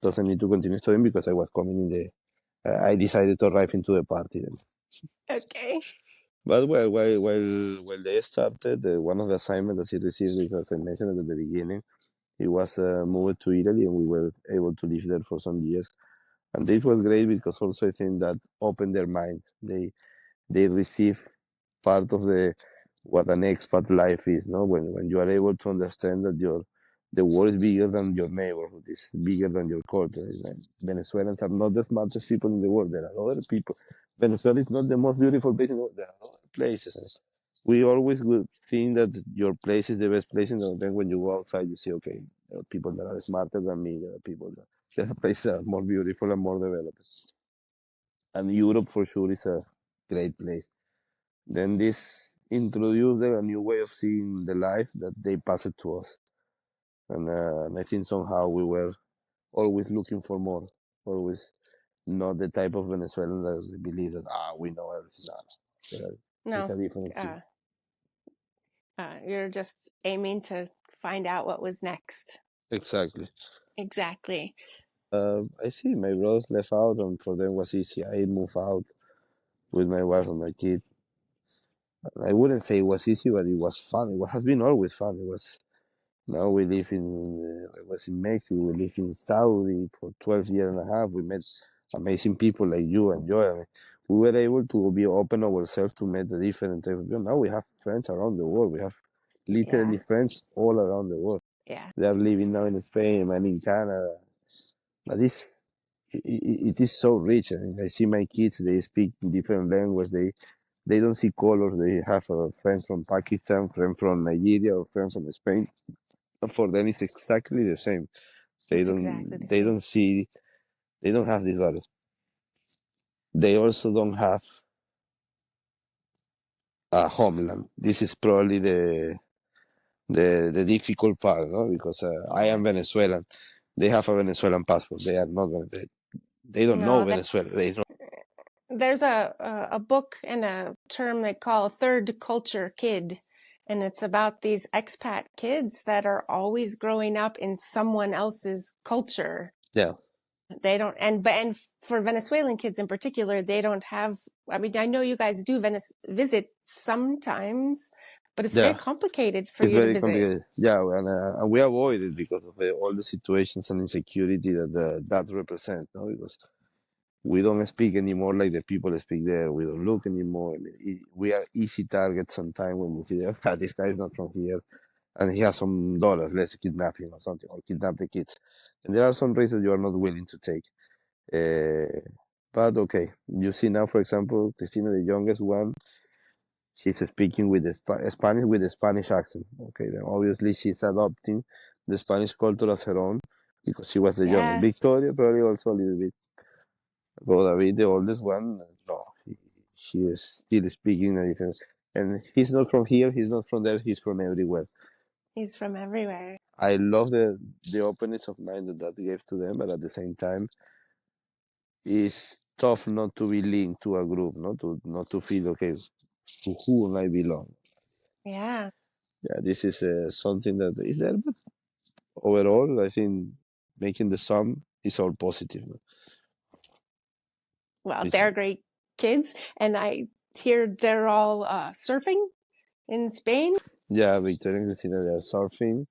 doesn't need to continue studying because I was coming in the. I decided to arrive into the party then. Okay. But while they started, one of the assignments that he received, because I mentioned it at the beginning, he was moved to Italy, and we were able to live there for some years. And this was great because also I think that opened their mind. They receive part of the what an expat life is, no? When you are able to understand that your the world is bigger than your neighborhood, is bigger than your culture. Like Venezuelans are not the smartest people in the world. There are other people. Venezuela is not the most beautiful place in the world. There are other places. We always would think that your place is the best place, and then when you go outside, you see, okay, there are people that are smarter than me. There are people that there are places that are more beautiful and more developed. And Europe for sure is a great place. Then this introduced a new way of seeing the life that they passed to us. And I think somehow we were always looking for more, always not the type of Venezuelan that we believe that, we know everything. No, no. It's No. a different Uh, experience. you're just aiming to find out what was next. Exactly. Exactly. I see my brothers left out, and for them was easy. I moved out with my wife and my kid. I wouldn't say it was easy, but it was fun. It has been always fun. It was. Now we live I was in Mexico, we live in Saudi for 12 years and a half. We met amazing people like you and Joy. I mean, we were able to be open ourselves to meet the different type of people. Now we have friends around the world. We have Yeah. literally friends all around the world. Yeah. They are living now in Spain and in Canada. But it is so rich. I mean, I see my kids, they speak different language. They don't see colors. They have friends from Pakistan, friends from Nigeria, or friends from Spain. And for them, it's exactly the same. It's exactly the They same. don't see, they don't have this value. They also don't have a homeland. This is probably the difficult part, no? Because I Yeah. am Venezuelan. They have a Venezuelan passport. They are not gonna. They don't know No, Venezuela. They don't. there's a book and a term they call third culture kid, and it's about these expat kids that are always growing up in someone else's culture. Yeah, They don't, and for Venezuelan kids in particular, they don't have. I mean, I know you guys do visit sometimes, but it's very yeah. complicated for It's you to very visit. complicated. Yeah, and we avoid it because of all the situations and insecurity that that represents. No, because we don't speak anymore like the people speak there. We don't look anymore. I mean, we are easy targets sometimes when we see that this guy is not from here and he has some dollars. Let's kidnap him or something, or kidnap the kids. And there are some risks that you are not willing to take. Uh, but okay, you see now, for example, Christina, the youngest one, she's speaking with the Spanish with a Spanish accent. Okay, then obviously she's adopting the Spanish culture as her own because she was the youngest. Yeah, Victoria probably also a little bit. But David, the oldest one, no, he is still speaking a different. And he's not from here, he's not from there, he's from everywhere. he's from everywhere. I love the openness of mind that that gives to them, but at the same time, it's tough not to be linked to a group, not to feel okay to whom I belong. Yeah. Yeah, this is something that is there, but overall, I think making the sum is all positive. No? Well, It's, they're great kids, and I hear they're all surfing in Spain. yeah, Victoria and Christina, they are surfing,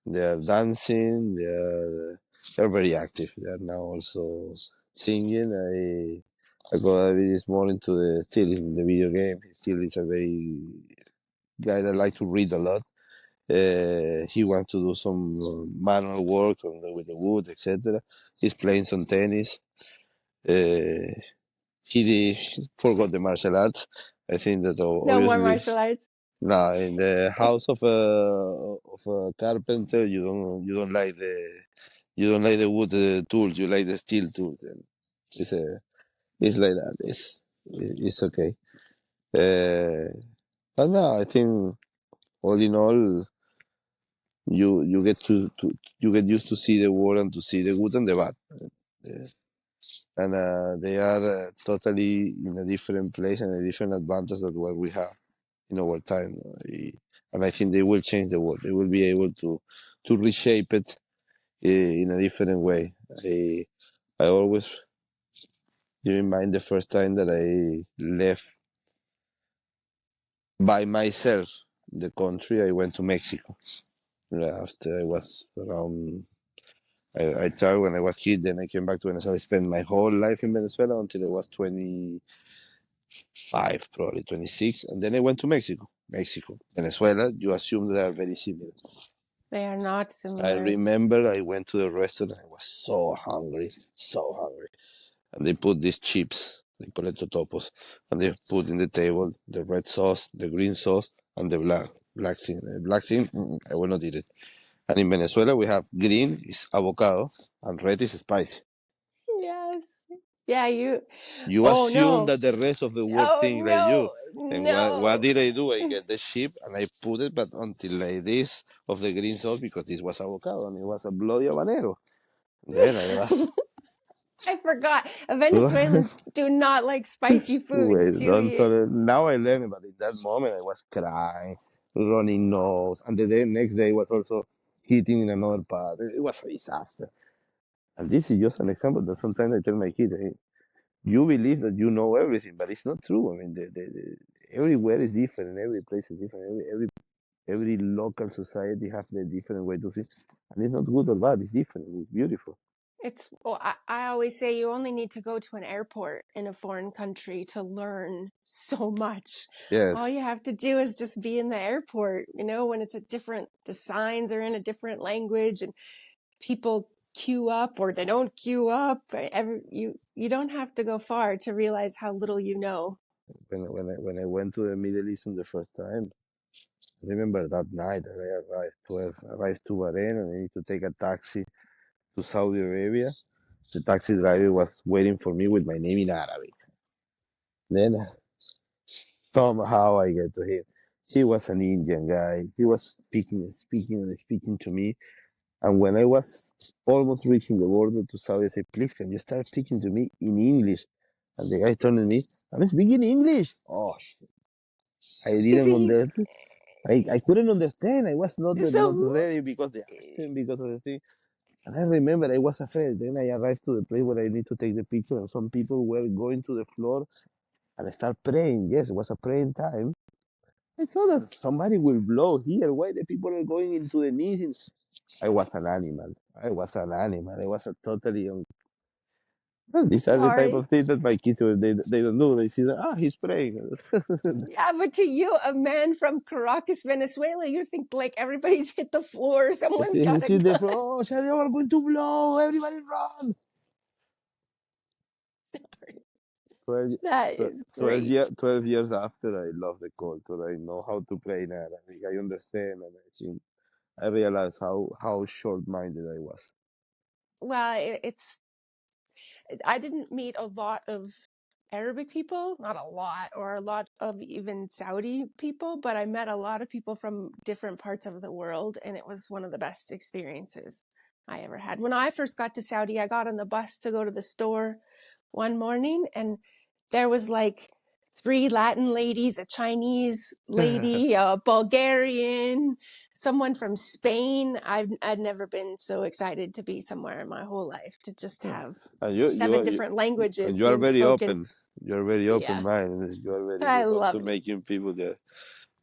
they are dancing, they're very active. They are now also singing. I got a bit more into the still in the video game. He still is a very guy that like to read a lot. He wants to do some manual work with the wood, etc. He's playing some tennis. Uh, forgot the martial arts. I think that No more obviously martial arts. now in the house of a carpenter, you don't like the wood tools. You like the steel tools. And it's it's like that. It's okay. But no, I think all in all, You get to you get used to see the world and to see the good and the bad. Uh, and they are totally in a different place and a different advantage than what we have in our time. And I think they will change the world. They will be able to reshape it in a different way. I always remind the first time that I left by myself the country. I went to Mexico. After I was around, I traveled when I was kid. Then I came back to Venezuela. I spent my whole life in Venezuela until I was 25, probably 26, and then I went to Mexico. Mexico, Venezuela. You assume they are very similar. They are not I similar. remember I went to the restaurant. I was so hungry. And they put these chips, the poleto topos, and they put in the table the red sauce, the green sauce, and the black thing. The black thing, I will not eat it. And in Venezuela, we have green is avocado, and red is spicy. Yes. Yeah, you. You Oh assume no. that the rest of the world Oh think like you. no. And what No. did I do? I get the chip and I put it, but until like this of the green sauce because this was avocado and it was a bloody habanero. Then I was. I forgot. Venezuelans do not like spicy food, Wait, do don't you? tell it. Now I learned, but in that moment I was crying, running nose, and the next day was also hitting in another part. It was a disaster. And this is just an example that sometimes I tell my kids, hey, you believe that you know everything, but it's not true. I mean, everywhere is different, and every place is different. Every local society has a different way to think, and it's not good or bad. It's different. It's beautiful. Well, I always say you only need to go to an airport in a foreign country to learn so much. All Yes, you have to do is just be in the airport, when it's the signs are in a different language and people queue up or they don't queue up. You don't have to go far to realize how little you know. when I went to the Middle East the first time. I remember that night that arrived to Bahrain and I need to take a taxi to Saudi Arabia. The taxi driver was waiting for me with my name in Arabic. Then somehow I get to him. He was an Indian guy. He was speaking and speaking and speaking to me. And when I was almost reaching the border to Saudi, I said, please, can you start speaking to me in English? And the guy turned to me, I'm speaking English. Oh, I didn't See, understand. I couldn't understand. I was not so ready because the accent, because of the thing. And I remember I was afraid. Then I arrived to the place where I need to take the picture, and some people were going to the floor and start praying. Yes, it was a praying time. I saw that somebody will blow here. Why the people are going into the knees? I was an animal. I was an animal. I was a totally. Well, these are the type sorry. of things that my kids they don't know. They see that he's praying. Yeah, but to you, a man from Caracas, Venezuela, you think like everybody's hit the floor, someone's got He a see the gun. floor. Oh, Charlie, we're going to blow. Everybody run. 12, That is 12, great. 12 years after, I love the culture. I know how to play in Arabic. I understand, and I think I realized how short-minded I was. Well, I didn't meet a lot of Arabic people, not a lot, or a lot of even Saudi people, but I met a lot of people from different parts of the world, and it was one of the best experiences I ever had. When I first got to Saudi, I got on the bus to go to the store one morning, and there was like three Latin ladies, a Chinese lady, a Bulgarian, someone from Spain. I'd never been so excited to be somewhere in my whole life to just have And seven different languages you are being very spoken. open. You are very open Yeah, minded. You are very I good. Also love it. making people there.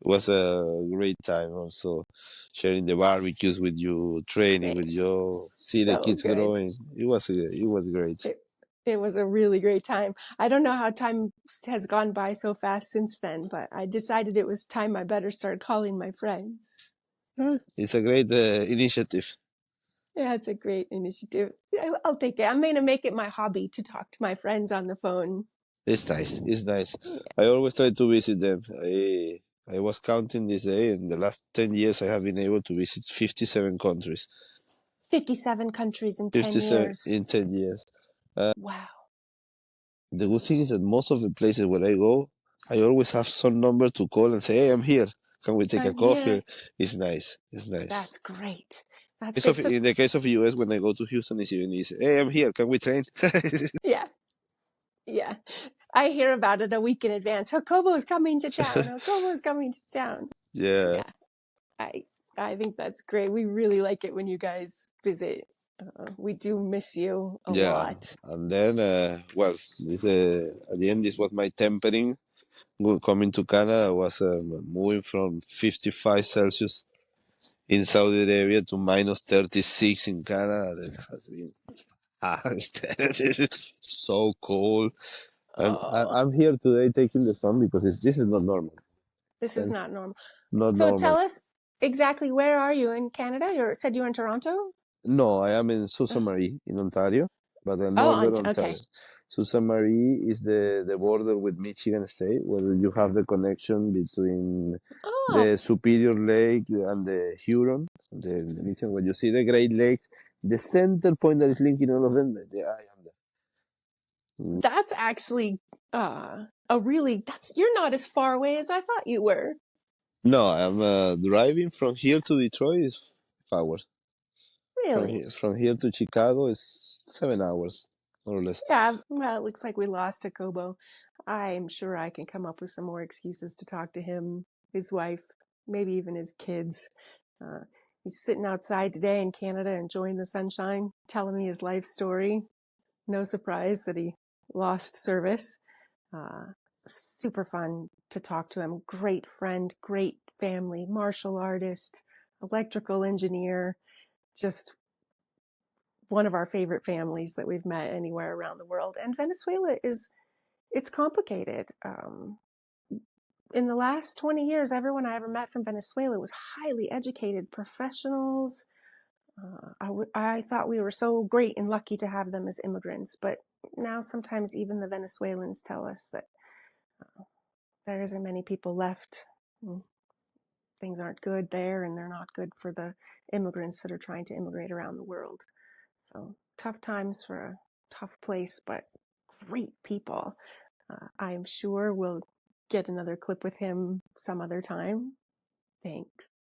It was a great time. Also sharing the barbecues with you, training with you, see the So kids good. growing. It was great. It, it was a really great time. I don't know how time has gone by so fast since then, but I decided it was time I better start calling my friends. It's a great initiative. Yeah, it's a great initiative. I'll take it. I'm going to make it my hobby to talk to my friends on the phone. It's nice. It's nice. Yeah. I always try to visit them. I was counting this day. In the last 10 years, I have been able to visit 57 countries. 57 countries in 10 57 years. in 10 years. Wow. The good thing is that most of the places where I go, I always have some number to call and say, hey, I'm here. Can we take a I'm here. coffee? It's nice. It's nice. That's great. That's great. So In the case of US, when I go to Houston, it's even easy. Hey, I'm here. Can we train? yeah, yeah. I hear about it a week in advance. Jacobo is coming to town. Jacobo is coming to town. Yeah, Yeah, I I think that's great. We really like it when you guys visit. We do miss you a yeah. lot. And then, well, at the end, this was my tempering. Coming to Canada was moving from 55 Celsius in Saudi Arabia to minus 36 in Canada. That has been this is so cold. And Oh, I'm here today taking the sun because this is not normal. this is not That's normal. not So normal. tell us exactly, where are you in Canada? You said you're in Toronto? No, I am in Sault Ste. Uh, Marie in Ontario, but Oh, northern okay. Ontario. Sault Ste. Marie is the border with Michigan State, where you have the connection between Oh, the Superior Lake and the Huron, the Michigan. When you see the Great Lake, the center point that is linking all of them, I am there. Mm. that's actually a really, that's, you're not as far away as I thought you were. No, I'm driving from here to Detroit is 5 hours. Really? From here to Chicago is 7 hours, more or less. Yeah, well, it looks like we lost Jacobo. I'm sure I can come up with some more excuses to talk to him, his wife, maybe even his kids. Uh, he's sitting outside today in Canada enjoying the sunshine, telling me his life story. No surprise that he lost service. Uh, Super fun to talk to him. Great friend, great family, martial artist, electrical engineer, just one of our favorite families that we've met anywhere around the world. And Venezuela it's complicated. In the last 20 years, everyone I ever met from Venezuela was highly educated professionals. I thought we were so great and lucky to have them as immigrants, but now sometimes even the Venezuelans tell us that there isn't many people left. Things aren't good there, and they're not good for the immigrants that are trying to immigrate around the world. So tough times for a tough place, but great people. I am sure we'll get another clip with him some other time. Thanks.